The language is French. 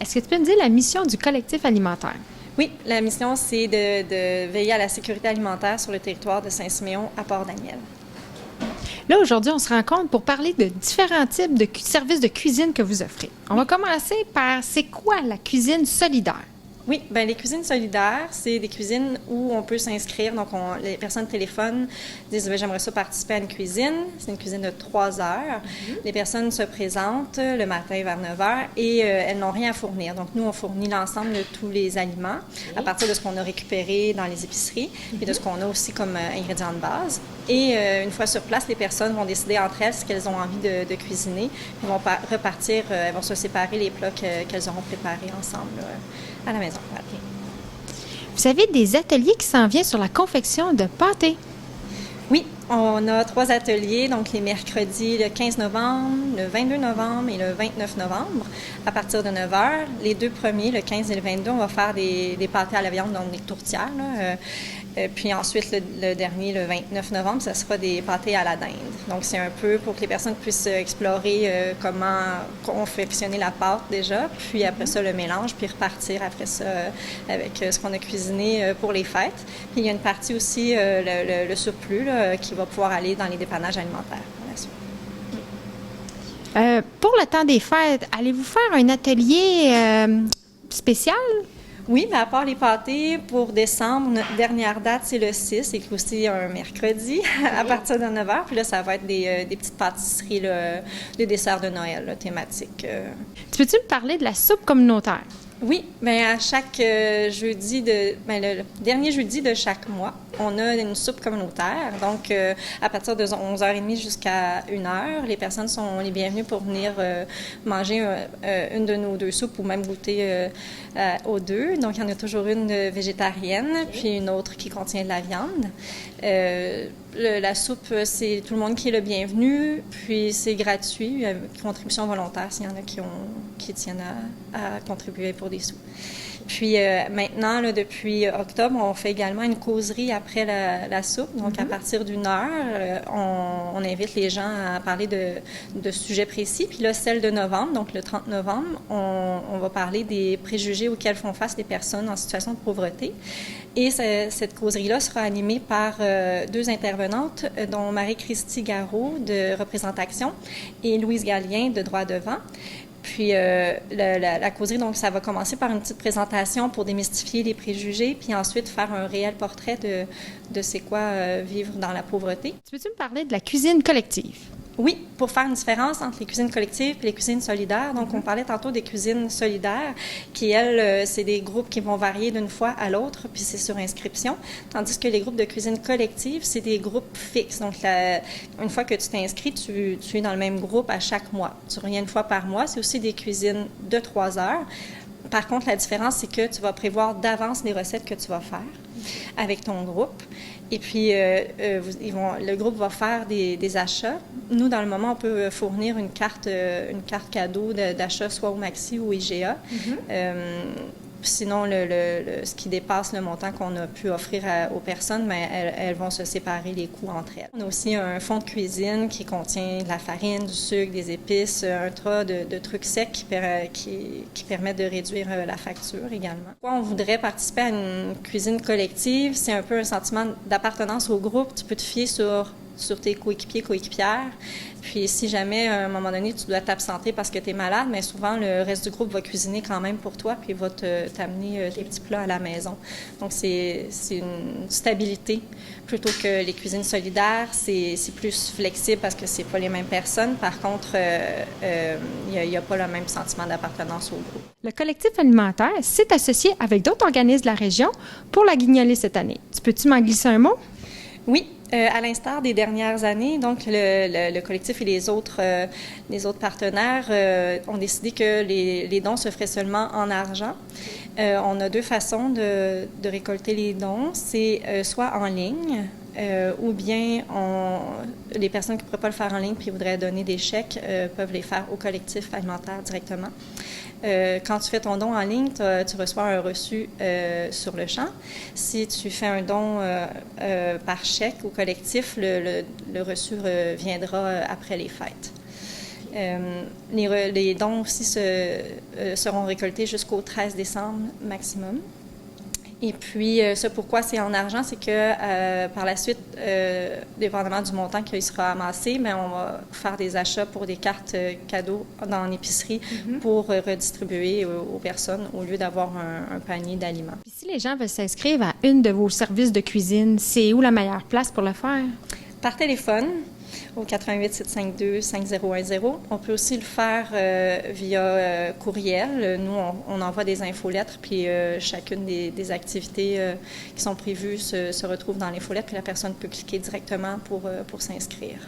Est-ce que tu peux me dire la mission du collectif alimentaire? Oui, la mission, c'est de veiller à la sécurité alimentaire sur le territoire de Saint-Siméon à Port-Daniel. Là, aujourd'hui, on se rencontre pour parler de différents types de services de cuisine que vous offrez. On va commencer par, c'est quoi la cuisine solidaire? Oui, bien, les cuisines solidaires, c'est des cuisines où on peut s'inscrire. Donc, les personnes téléphonent, disent j'aimerais ça participer à une cuisine. C'est une cuisine de 3 heures. Les personnes se présentent le matin vers 9 heures et elles n'ont rien à fournir. Donc, nous, on fournit l'ensemble de tous les aliments à partir de ce qu'on a récupéré dans les épiceries et de ce qu'on a aussi comme ingrédients de base. Et une fois sur place, les personnes vont décider entre elles ce qu'elles ont envie de cuisiner. Elles vont repartir, elles vont se séparer les plats qu'elles auront préparés ensemble à la maison. Vous avez des ateliers qui s'en viennent sur la confection de pâtés. Oui, on a 3 ateliers, donc les mercredis le 15 novembre, le 22 novembre et le 29 novembre, à partir de 9 heures. Les 2 premiers, le 15 et le 22, on va faire des pâtés à la viande, donc des tourtières. Puis ensuite, le dernier, le 29 novembre, ça sera des pâtés à la dinde. Donc, c'est un peu pour que les personnes puissent explorer comment confectionner la pâte déjà, puis après ça, le mélange, puis repartir après ça avec ce qu'on a cuisiné pour les fêtes. Puis il y a une partie aussi, le surplus, qui va pouvoir aller dans les dépannages alimentaires par la suite. Pour le temps des fêtes, allez-vous faire un atelier spécial? Oui, mais à part les pâtés, pour décembre, notre dernière date, c'est le 6, c'est aussi un mercredi, à partir de 9 h. Puis là, ça va être des petites pâtisseries, là, des desserts de Noël là, thématiques. Tu peux-tu me parler de la soupe communautaire? Oui, bien à chaque jeudi, le dernier jeudi de chaque mois, on a une soupe communautaire. Donc, à partir de 11h30 jusqu'à 1h, les personnes sont les bienvenues pour venir manger une de nos 2 soupes ou même goûter aux 2. Donc, il y en a toujours une végétarienne, puis une autre qui contient de la viande. La soupe, c'est tout le monde qui est le bienvenu, puis c'est gratuit, contribution volontaire s'il y en a qui tiennent à contribuer pour des sous. Puis maintenant, là, depuis octobre, on fait également une causerie après la soupe. Donc, à partir d'1 heure, on invite les gens à parler de sujets précis. Puis là, celle de novembre, donc le 30 novembre, on va parler des préjugés auxquels font face les personnes en situation de pauvreté. Et cette causerie-là sera animée par 2 intervenantes, dont Marie-Christie Garot de Représentation et Louise Gallien de Droit devant. Puis la causerie, donc, ça va commencer par une petite présentation pour démystifier les préjugés, puis ensuite faire un réel portrait de c'est quoi vivre dans la pauvreté. Tu peux-tu me parler de la cuisine collective? Oui, pour faire une différence entre les cuisines collectives et les cuisines solidaires. Donc, on parlait tantôt des cuisines solidaires, qui, elles, c'est des groupes qui vont varier d'une fois à l'autre, puis c'est sur inscription. Tandis que les groupes de cuisine collective, c'est des groupes fixes. Donc, une fois que tu t'inscris, tu es dans le même groupe à chaque mois. Tu reviens une fois par mois. C'est aussi des cuisines de 3 heures. Par contre, la différence, c'est que tu vas prévoir d'avance les recettes que tu vas faire avec ton groupe. Et puis, le groupe va faire des achats. Nous, dans le moment, on peut fournir une carte cadeau d'achat, soit au Maxi ou IGA. Sinon, ce qui dépasse le montant qu'on a pu offrir aux personnes, mais elles vont se séparer les coûts entre elles. On a aussi un fonds de cuisine qui contient de la farine, du sucre, des épices, un tas de trucs secs qui permettent de réduire la facture également. Pourquoi on voudrait participer à une cuisine collective? C'est un peu un sentiment d'appartenance au groupe. Tu peux te fier sur tes coéquipières. Puis si jamais, à un moment donné, tu dois t'absenter parce que tu es malade, mais souvent, le reste du groupe va cuisiner quand même pour toi, puis va t'amener tes petits plats à la maison. Donc, c'est une stabilité plutôt que les cuisines solidaires. C'est plus flexible parce que c'est pas les mêmes personnes. Par contre, il n'y a pas le même sentiment d'appartenance au groupe. Le collectif alimentaire s'est associé avec d'autres organismes de la région pour la Guignolée cette année. Peux-tu m'en glisser un mot? Oui. À l'instar des dernières années, donc le collectif et les autres partenaires ont décidé que les dons se feraient seulement en argent. On a 2 façons de récolter les dons. C'est soit en ligne, ou bien les personnes qui ne pourraient pas le faire en ligne puis voudraient donner des chèques peuvent les faire au collectif alimentaire directement. Quand tu fais ton don en ligne, tu reçois un reçu sur le champ. Si tu fais un don par chèque au collectif, le reçu reviendra après les fêtes. Les dons aussi seront récoltés jusqu'au 13 décembre maximum. Et puis, ce pourquoi c'est en argent, c'est que par la suite, dépendamment du montant qui sera amassé, mais on va faire des achats pour des cartes cadeaux dans l'épicerie pour redistribuer aux personnes au lieu d'avoir un panier d'aliments. Puis si les gens veulent s'inscrire à une de vos services de cuisine, c'est où la meilleure place pour le faire? Par téléphone, au 88 752 5010. On peut aussi le faire via courriel. Nous, on envoie des infolettres, puis chacune des activités qui sont prévues se retrouve dans l'infolettre, puis la personne peut cliquer directement pour s'inscrire.